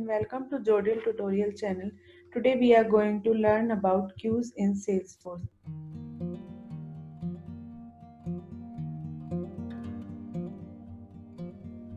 welcome to Jodiel tutorial channel. Today we are going to learn about queues in Salesforce.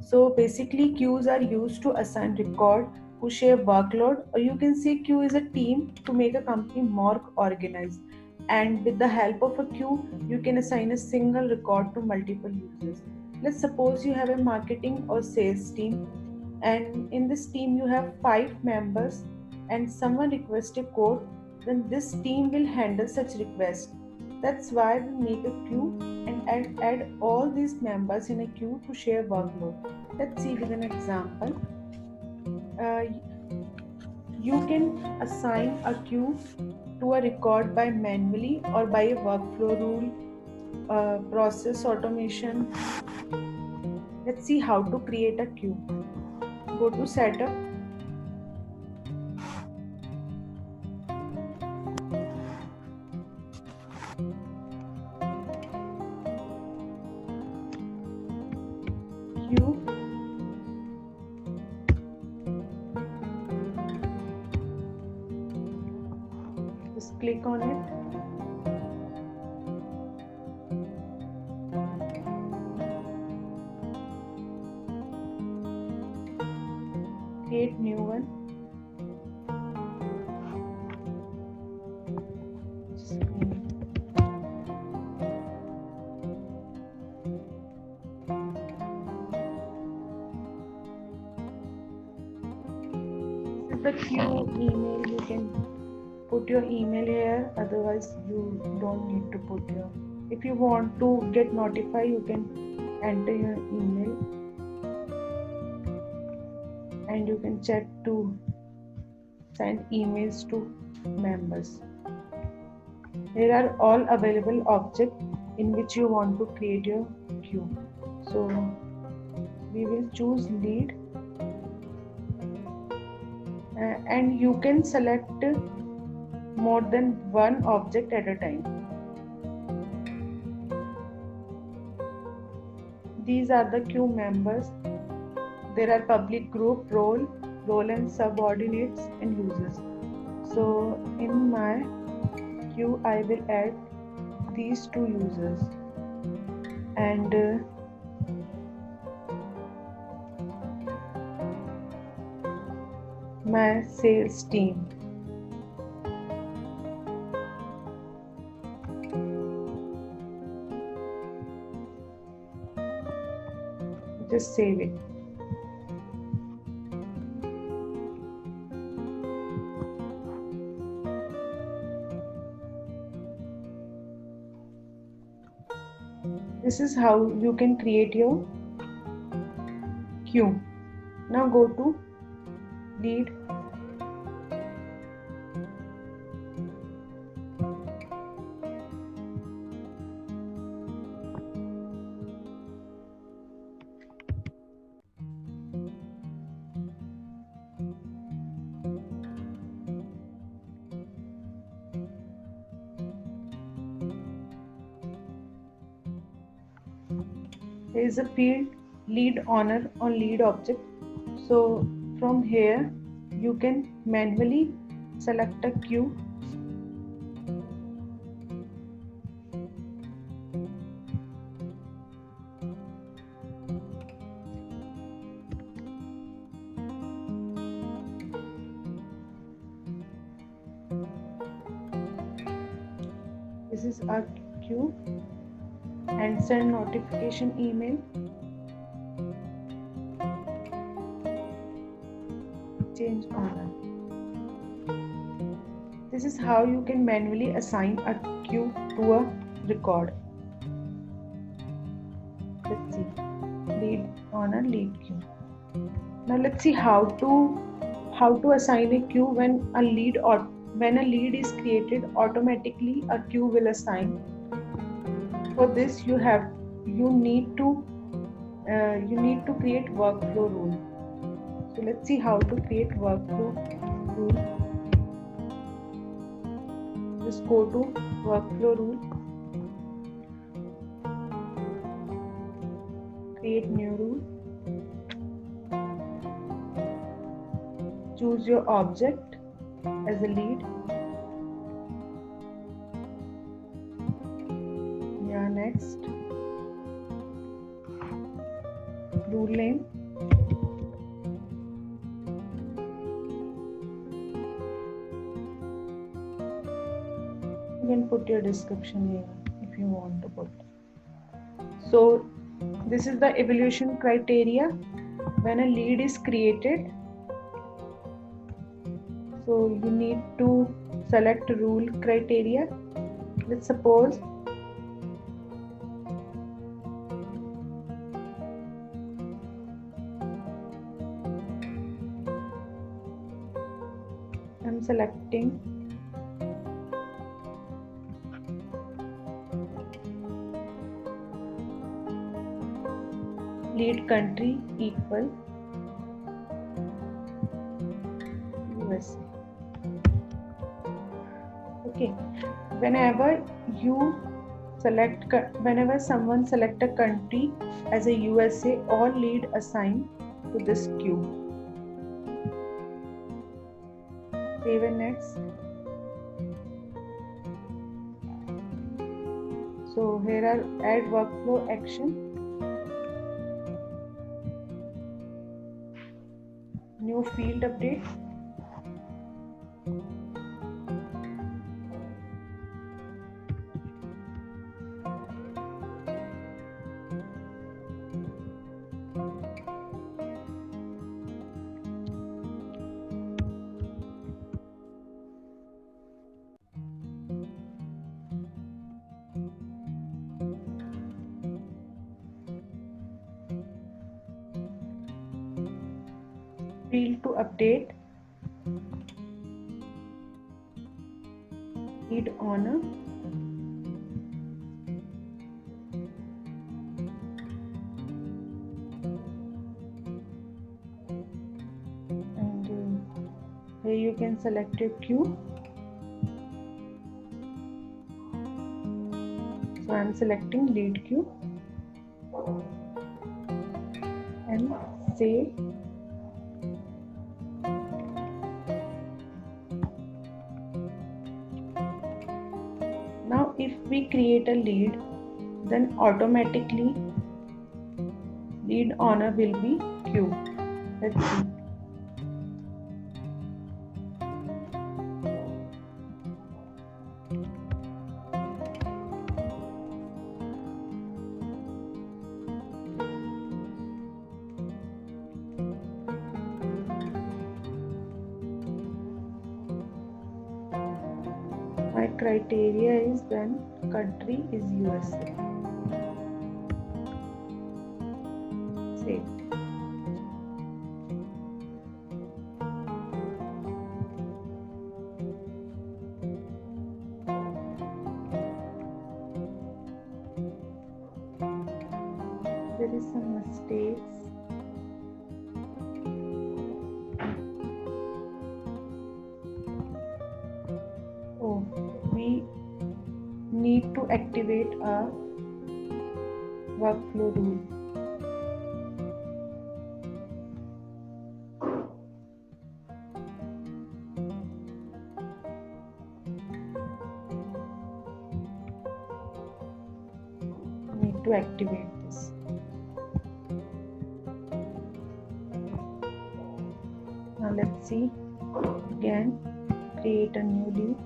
So basically queues are used to assign record, to share workload, or you can say queue is a team to make a company more organized. And with the help of a queue, you can assign a single record to multiple users. Let's suppose you have a marketing or sales team, and in this team you have 5 members and someone requests a code. Then this team will handle such requests. That's why we make a queue and add all these members in a queue to share workload. Let's see with an example. uh, you can assign a queue to a record by manually or by a workflow rule, process automation. Let's see how to create a queue. Go to setup. Queue. Just click on it. Create new one. This is the queue email. You can put your email here, otherwise you don't need to put your. If you want to get notified, you can enter your email and you can check to send emails to members. Here are all available objects in which you want to create your queue. So we will choose lead, and you can select more than one object at a time. These are the queue members. There are public group, role and subordinates and users. So in my queue I will add these 2 users and my sales team. Just save it. This is how you can create your queue. Now go to lead. There is a field lead owner on lead object. So from here you can manually select a queue. This is our queue and send notification email. Change owner. This is how you can manually assign a queue to a record. Let's see. Lead owner, lead queue. Now let's see how to assign a queue when a lead is created. Automatically a queue will assign. For this you need to create workflow rule. So let's see how to create workflow rule. Just go to workflow rule, create new rule, choose your object as a lead. Yeah, next. Rule name. You can put your description here if you want to put. So this is the evaluation criteria when a lead is created. So you need to select rule criteria. Let's suppose I'm selecting lead country equal USA. Okay, whenever someone select a country as a USA, all lead assigned to this queue. Save and next. So here are add workflow action, new field update, field to update, lead owner, and here you can select your queue. So I am selecting lead queue and save. Now if we create a lead, then automatically lead owner will be queue. Let's see. My criteria is then country is USA. Save. There is some mistakes. Oh, we need to activate a workflow rule. Need to activate this. Now let's see. Again, create a new lead.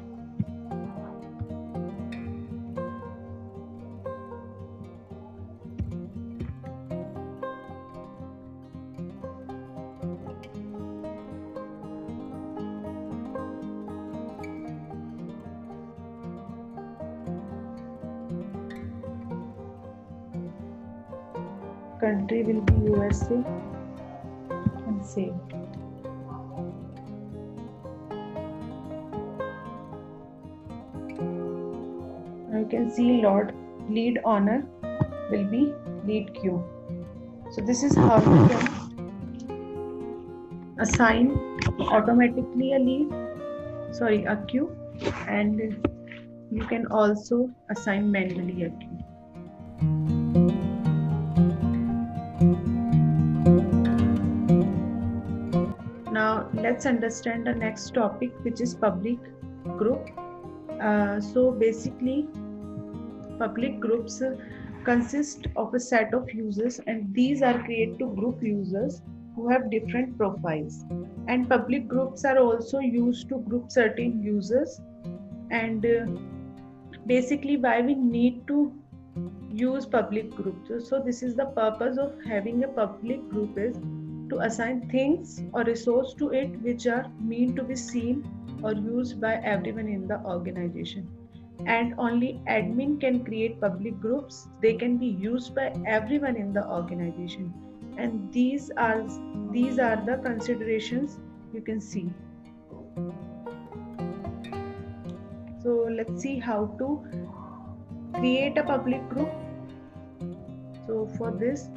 Country will be USA and save. Now you can see lead owner will be lead queue. So this is how you can assign automatically a queue, and you can also assign manually a queue. Now let's let's understand the next topic, which is public group. So basically, public groups consist of a set of users, and these are created to group users who have different profiles. And public groups are also used to group certain users. And basically, why we need to use public groups. So this is the purpose of having a public group is to assign things or resource to it which are meant to be seen or used by everyone in the organization. And only admin can create public groups. They can be used by everyone in the organization. And these are the considerations you can see. So let's see how to create a public group. So for this,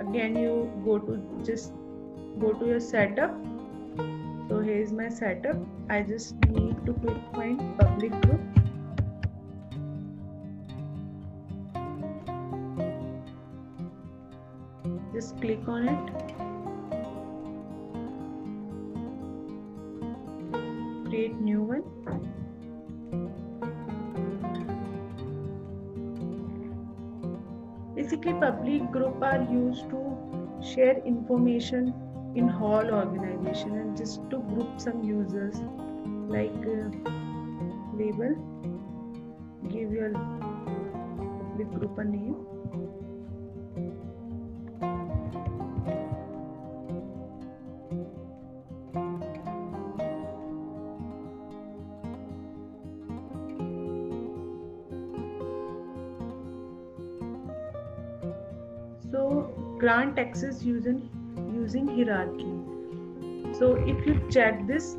again you go to your setup. So here is my setup. I just need to quick find public group. Just click on it. Create new one. Basically, public group are used to share information in whole organization and just to group some users, like label, give your public group a name. So grant access using hierarchy. So if you check this,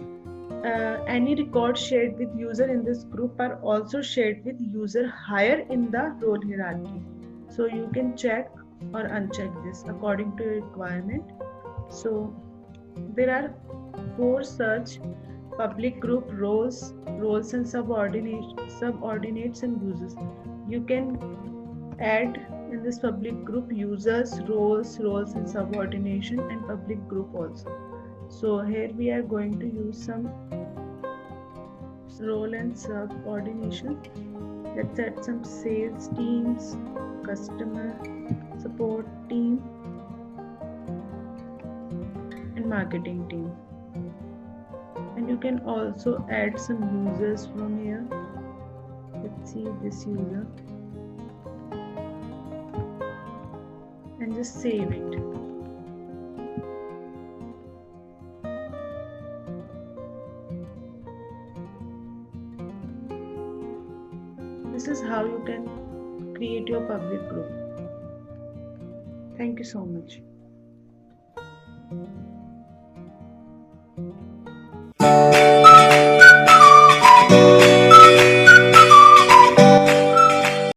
any record shared with user in this group are also shared with user higher in the role hierarchy. So you can check or uncheck this according to your requirement. So there are 4 such public group roles and subordinates and users. You can add in this public group users, roles and subordination, and public group also. So here we are going to use some role and subordination. Let's add some sales teams, customer support team, and marketing team. And you can also add some users from here. Let's see this user and just save it. This is how you can create your public group. Thank you so much.